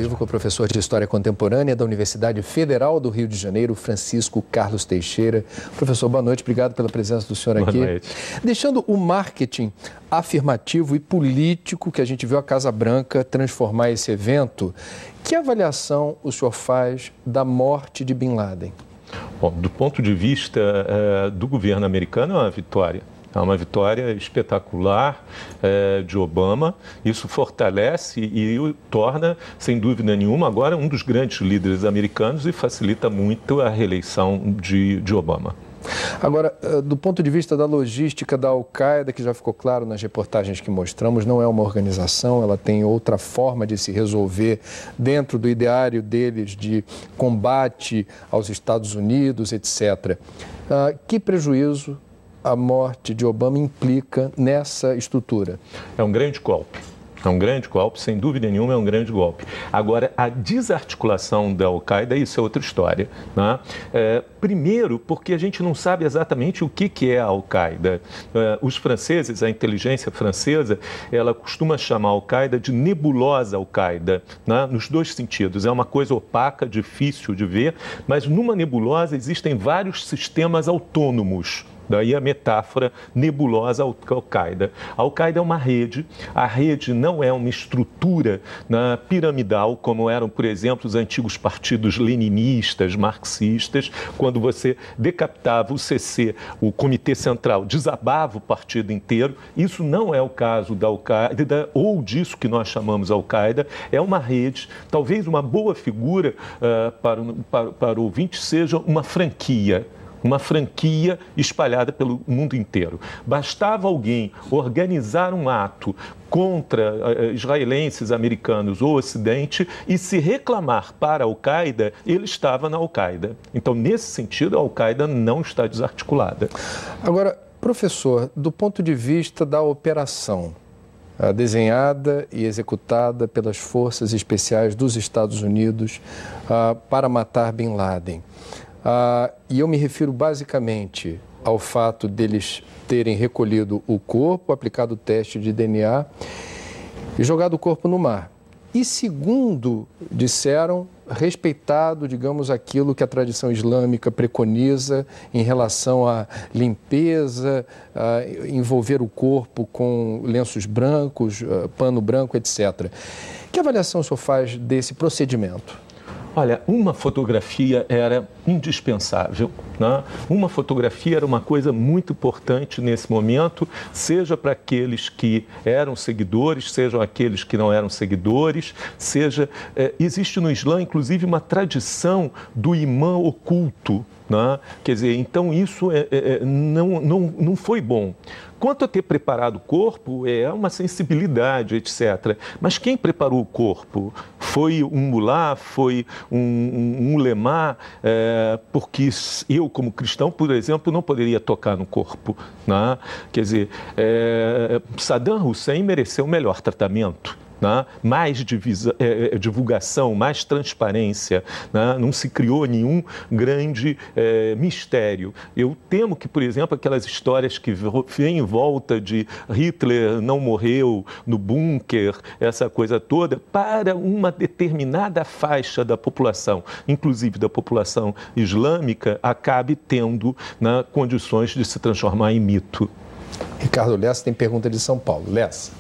vivo com o professor de História Contemporânea da Universidade Federal do Rio de Janeiro, Francisco Carlos Teixeira. Professor, boa noite, obrigado pela presença do senhor aqui. Boa noite. Deixando o marketing afirmativo e político que a gente viu a Casa Branca transformar esse evento, que avaliação o senhor faz da morte de Bin Laden? Bom, do ponto de vista do governo americano, é uma vitória. É uma vitória espetacular de Obama. Isso fortalece e o torna, sem dúvida nenhuma, agora um dos grandes líderes americanos e facilita muito a reeleição de Obama. Agora, do ponto de vista da logística da Al-Qaeda, que já ficou claro nas reportagens que mostramos, não é uma organização, ela tem outra forma de se resolver dentro do ideário deles de combate aos Estados Unidos, etc. Que prejuízo a morte de Obama implica nessa estrutura? É um grande golpe. É um grande golpe, sem dúvida nenhuma, é um grande golpe. Agora, a desarticulação da Al-Qaeda, isso é outra história, né? Primeiro, porque a gente não sabe exatamente o que é a Al-Qaeda. Os franceses, a inteligência francesa, ela costuma chamar a Al-Qaeda de nebulosa Al-Qaeda, né? Nos dois sentidos. É uma coisa opaca, difícil de ver, mas numa nebulosa existem vários sistemas autônomos. Daí a metáfora nebulosa Al-Qaeda. A Al-Qaeda é uma rede, a rede não é uma estrutura piramidal, como eram, por exemplo, os antigos partidos leninistas, marxistas, quando você decapitava o CC, o Comitê Central, desabava o partido inteiro. Isso não é o caso da Al-Qaeda, ou disso que nós chamamos Al-Qaeda. É uma rede, talvez uma boa figura para o ouvinte seja uma franquia espalhada pelo mundo inteiro. Bastava alguém organizar um ato contra israelenses, americanos ou Ocidente e se reclamar para a Al-Qaeda, ele estava na Al-Qaeda. Então, nesse sentido, a Al-Qaeda não está desarticulada. Agora, professor, do ponto de vista da operação desenhada e executada pelas forças especiais dos Estados Unidos para matar Bin Laden, e eu me refiro basicamente ao fato deles terem recolhido o corpo, aplicado o teste de DNA e jogado o corpo no mar. E segundo disseram, respeitado, digamos, aquilo que a tradição islâmica preconiza em relação à limpeza, envolver o corpo com lenços brancos, pano branco, etc. Que avaliação o senhor faz desse procedimento? Olha, uma fotografia era indispensável, né? Uma fotografia era uma coisa muito importante nesse momento, seja para aqueles que eram seguidores, sejam aqueles que não eram seguidores, existe no Islã, inclusive, uma tradição do imã oculto, né? Quer dizer, então isso não foi bom. Quanto a ter preparado o corpo, é uma sensibilidade, etc. Mas quem preparou o corpo? Foi um mulá, foi um ulemá, porque eu, como cristão, por exemplo, não poderia tocar no corpo, né? Quer dizer, Saddam Hussein mereceu o melhor tratamento. Mais divulgação, mais transparência, né? Não se criou nenhum grande mistério. Eu temo que, por exemplo, aquelas histórias que vêm em volta de Hitler não morreu no bunker, essa coisa toda, para uma determinada faixa da população, inclusive da população islâmica, acabe tendo, né, condições de se transformar em mito. Ricardo Lessa tem pergunta de São Paulo. Lessa.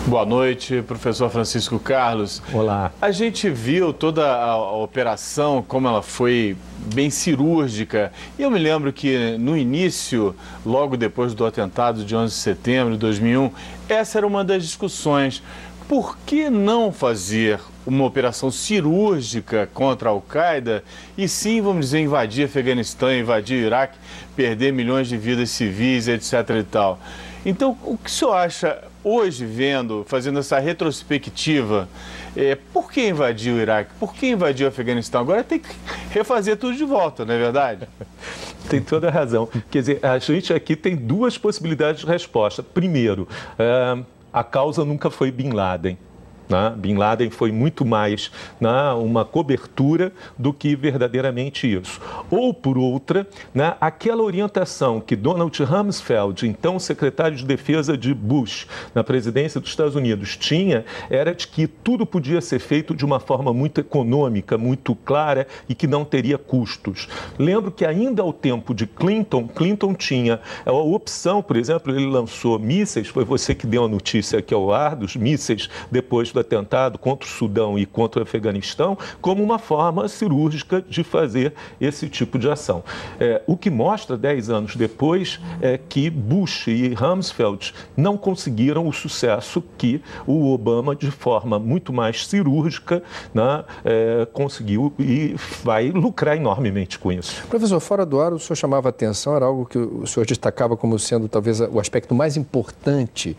Boa noite, professor Francisco Carlos. Olá. A gente viu toda a operação, como ela foi bem cirúrgica. E eu me lembro que no início, logo depois do atentado de 11 de setembro de 2001, essa era uma das discussões. Por que não fazer uma operação cirúrgica contra a Al-Qaeda e sim, vamos dizer, invadir Afeganistão, invadir o Iraque, perder milhões de vidas civis, etc. e tal? Então, o que o senhor acha hoje, fazendo essa retrospectiva, por que invadir o Iraque? Por que invadir o Afeganistão? Agora tem que refazer tudo de volta, não é verdade? Tem toda a razão. Quer dizer, a gente aqui tem duas possibilidades de resposta. Primeiro, a causa nunca foi Bin Laden. né? Bin Laden foi muito mais, né, uma cobertura do que verdadeiramente isso. Ou, por outra, né, aquela orientação que Donald Rumsfeld, então secretário de Defesa de Bush, na presidência dos Estados Unidos, tinha, era de que tudo podia ser feito de uma forma muito econômica, muito clara e que não teria custos. Lembro que ainda ao tempo de Clinton tinha a opção, por exemplo, ele lançou mísseis, foi você que deu a notícia aqui ao ar, dos mísseis depois do atentado contra o Sudão e contra o Afeganistão, como uma forma cirúrgica de fazer esse tipo de ação. O que mostra, 10 anos depois, é que Bush e Rumsfeld não conseguiram o sucesso que o Obama, de forma muito mais cirúrgica, né, conseguiu e vai lucrar enormemente com isso. Professor, fora do ar, o senhor chamava a atenção, era algo que o senhor destacava como sendo talvez o aspecto mais importante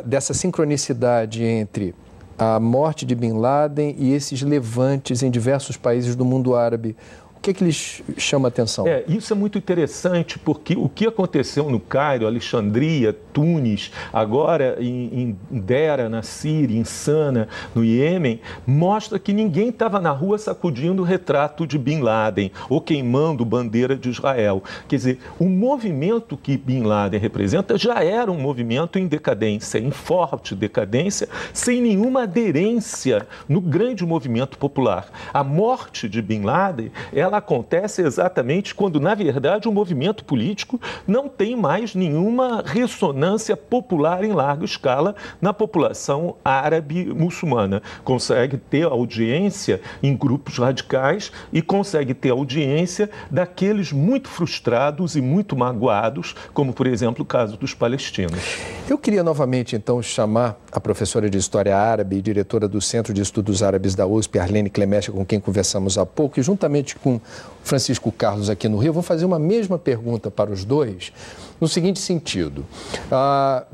dessa sincronicidade entre a morte de Bin Laden e esses levantes em diversos países do mundo árabe. O que é que lhes chama a atenção? Isso é muito interessante, porque o que aconteceu no Cairo, Alexandria, Tunis, agora em Dera, na Síria, em Sana, no Iêmen, mostra que ninguém estava na rua sacudindo o retrato de Bin Laden ou queimando bandeira de Israel. Quer dizer, o movimento que Bin Laden representa já era um movimento em decadência, em forte decadência, sem nenhuma aderência no grande movimento popular. A morte de Bin Laden, ela acontece exatamente quando, na verdade, o movimento político não tem mais nenhuma ressonância popular em larga escala na população árabe muçulmana. Consegue ter audiência em grupos radicais e consegue ter audiência daqueles muito frustrados e muito magoados, como, por exemplo, o caso dos palestinos. Eu queria novamente, então, chamar a professora de História Árabe e diretora do Centro de Estudos Árabes da USP, Arlene Clemecha, com quem conversamos há pouco, e juntamente com Francisco Carlos aqui no Rio, vou fazer uma mesma pergunta para os dois, no seguinte sentido.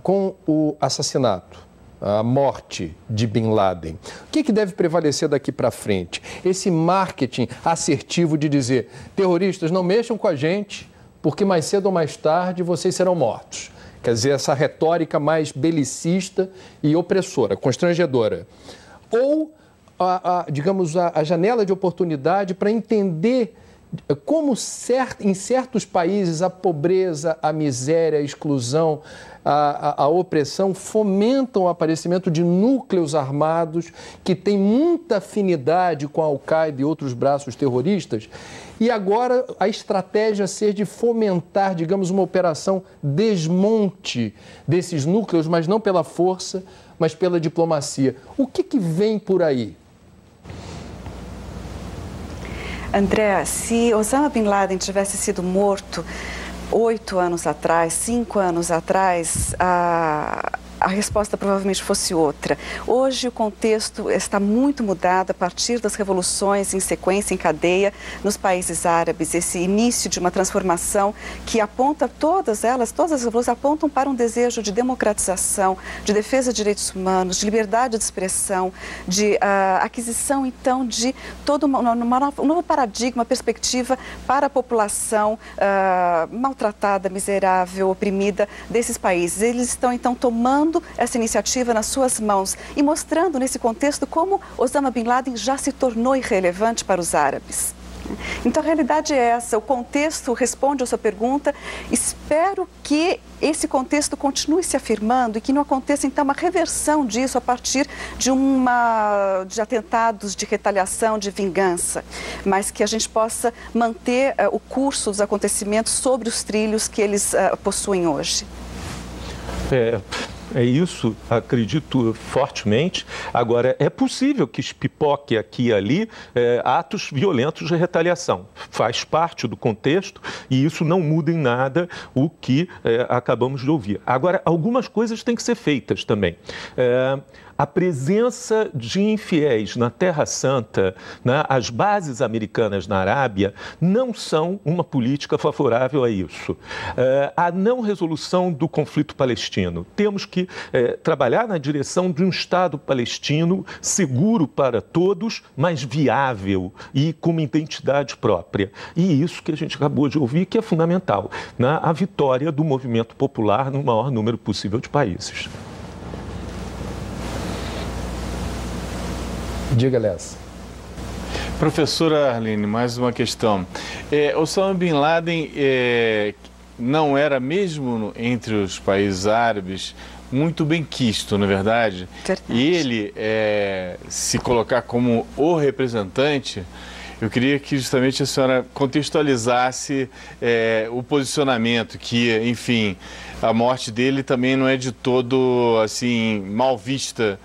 Com o assassinato, a morte de Bin Laden, o que deve prevalecer daqui para frente? Esse marketing assertivo de dizer, terroristas, não mexam com a gente, porque mais cedo ou mais tarde vocês serão mortos. Quer dizer, essa retórica mais belicista e opressora, constrangedora. Ou, digamos, a janela de oportunidade para entender como em certos países a pobreza, a miséria, a exclusão, a opressão fomentam o aparecimento de núcleos armados que têm muita afinidade com a Al-Qaeda e outros braços terroristas. E agora a estratégia ser de fomentar, digamos, uma operação desmonte desses núcleos, mas não pela força, mas pela diplomacia. O que vem por aí? André, se Osama Bin Laden tivesse sido morto 8 anos atrás, 5 anos atrás, a resposta provavelmente fosse outra. Hoje o contexto está muito mudado a partir das revoluções em sequência, em cadeia, nos países árabes. Esse início de uma transformação que aponta todas as revoluções apontam para um desejo de democratização, de defesa de direitos humanos, de liberdade de expressão, de aquisição, então, de todo um novo paradigma, perspectiva para a população maltratada, miserável, oprimida desses países. Eles estão, então, tomando essa iniciativa nas suas mãos e mostrando nesse contexto como Osama Bin Laden já se tornou irrelevante para os árabes. Então a realidade é essa, o contexto responde a sua pergunta. Espero que esse contexto continue se afirmando e que não aconteça então uma reversão disso a partir de atentados de retaliação, de vingança, mas que a gente possa manter o curso dos acontecimentos sobre os trilhos que eles possuem hoje. É isso, acredito fortemente. Agora, é possível que espipoque aqui e ali atos violentos de retaliação. Faz parte do contexto e isso não muda em nada o que acabamos de ouvir. Agora, algumas coisas têm que ser feitas também. A presença de infiéis na Terra Santa, né, as bases americanas na Arábia, não são uma política favorável a isso. A não resolução do conflito palestino. Temos que trabalhar na direção de um Estado palestino seguro para todos, mas viável e com uma identidade própria. E isso que a gente acabou de ouvir, que é fundamental, né, a vitória do movimento popular no maior número possível de países. Diga, Lessa. Professora Arlene, mais uma questão. Osama Bin Laden não era, mesmo entre os países árabes, muito bem quisto, na verdade? Verdade. E ele se colocar como o representante, eu queria que justamente a senhora contextualizasse o posicionamento, que, enfim, a morte dele também não é de todo, assim, mal vista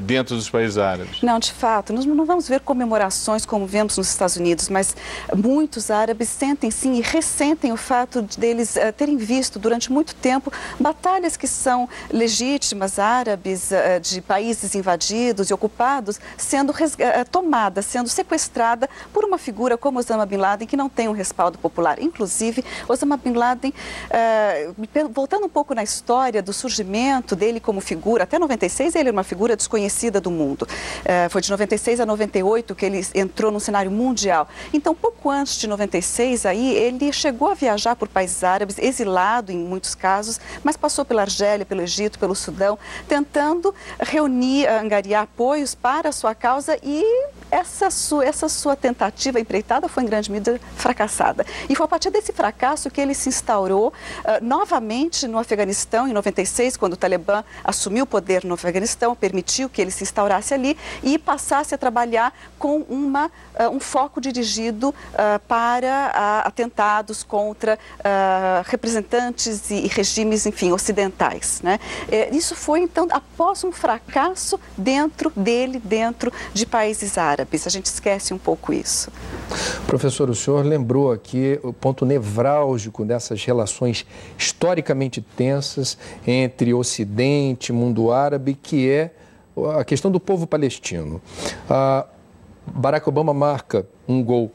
dentro dos países árabes. Não, de fato, nós não vamos ver comemorações como vemos nos Estados Unidos, mas muitos árabes sentem sim e ressentem o fato deles terem visto durante muito tempo batalhas que são legítimas, árabes, de países invadidos e ocupados, sendo tomada, sendo sequestrada por uma figura como Osama Bin Laden, que não tem um respaldo popular. Inclusive, Osama Bin Laden, voltando um pouco na história do surgimento dele como figura, até 96 ele era uma figura desconhecida do mundo. Foi de 96 a 98 que ele entrou no cenário mundial. Então, pouco antes de 96, aí, ele chegou a viajar por países árabes, exilado em muitos casos, mas passou pela Argélia, pelo Egito, pelo Sudão, tentando reunir, angariar apoios para a sua causa, e essa sua tentativa empreitada foi em grande medida fracassada. E foi a partir desse fracasso que ele se instaurou novamente no Afeganistão, em 96, quando o Talibã assumiu o poder no Afeganistão, permitiu que ele se instaurasse ali e passasse a trabalhar com um foco dirigido para atentados contra representantes e regimes, enfim, ocidentais, né? Isso foi, então, após um fracasso dentro de países árabes. A gente esquece um pouco isso. Professor, o senhor lembrou aqui o ponto nevrálgico dessas relações historicamente tensas entre Ocidente e mundo árabe, que é a questão do povo palestino. Barack Obama marca um gol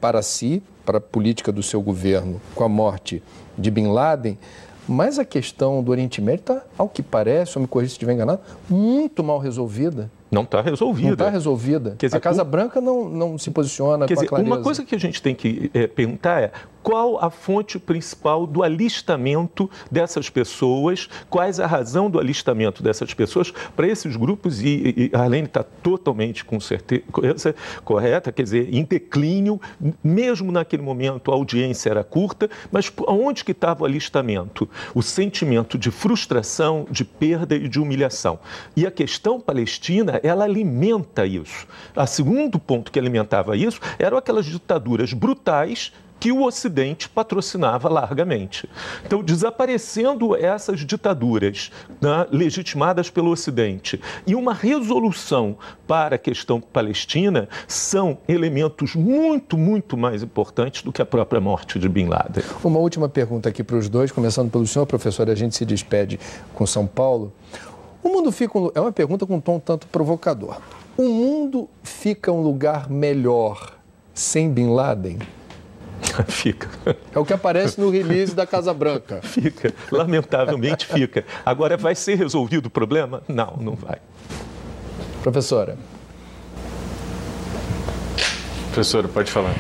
para si, para a política do seu governo, com a morte de Bin Laden, mas a questão do Oriente Médio está, ao que parece, eu me corrija se estiver enganado, muito mal resolvida. Não está resolvida. Não está resolvida. Quer dizer, a Casa Branca não se posiciona com a clareza. Uma coisa que a gente tem que perguntar é qual a fonte principal do alistamento dessas pessoas, quais a razão do alistamento dessas pessoas para esses grupos, e a Arlene está totalmente com certeza correta, quer dizer, em declínio, mesmo naquele momento a audiência era curta, mas onde que estava o alistamento? O sentimento de frustração, de perda e de humilhação. E a questão palestina, ela alimenta isso. O segundo ponto que alimentava isso eram aquelas ditaduras brutais que o Ocidente patrocinava largamente. Então, desaparecendo essas ditaduras, né, legitimadas pelo Ocidente, e uma resolução para a questão palestina, são elementos muito, muito mais importantes do que a própria morte de Bin Laden. Uma última pergunta aqui para os dois, começando pelo senhor, professor, a gente se despede com São Paulo. O mundo fica é uma pergunta com um tom tanto provocador. O mundo fica um lugar melhor sem Bin Laden? Fica. É o que aparece no release da Casa Branca. Fica, lamentavelmente fica. Agora, vai ser resolvido o problema? Não, não vai. Professora. Professora, pode falar.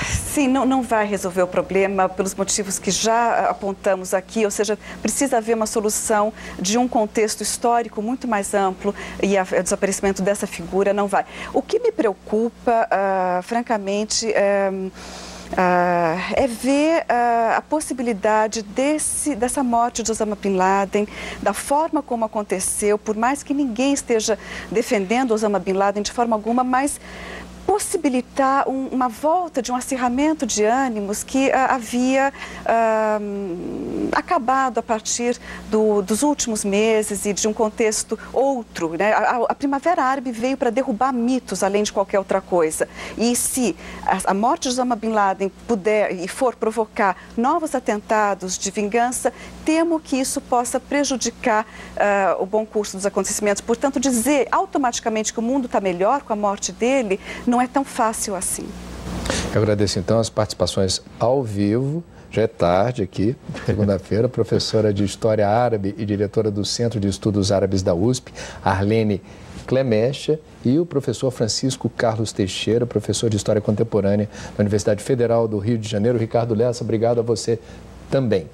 Sim, não vai resolver o problema pelos motivos que já apontamos aqui, ou seja, precisa haver uma solução de um contexto histórico muito mais amplo, e o desaparecimento dessa figura não vai. O que me preocupa, francamente, é ver a possibilidade dessa morte de Osama Bin Laden, da forma como aconteceu, por mais que ninguém esteja defendendo Osama Bin Laden de forma alguma, mas possibilitar uma volta de um acirramento de ânimos que havia acabado a partir dos últimos meses e de um contexto outro, né? A Primavera Árabe veio para derrubar mitos, além de qualquer outra coisa. E se a morte de Osama Bin Laden puder e for provocar novos atentados de vingança, temo que isso possa prejudicar o bom curso dos acontecimentos. Portanto, dizer automaticamente que o mundo está melhor com a morte dele não é tão fácil assim. Eu agradeço então as participações ao vivo. Já é tarde aqui, segunda-feira, professora de História Árabe e diretora do Centro de Estudos Árabes da USP, Arlene Clemecha, e o professor Francisco Carlos Teixeira, professor de História Contemporânea da Universidade Federal do Rio de Janeiro. Ricardo Lessa, obrigado a você também.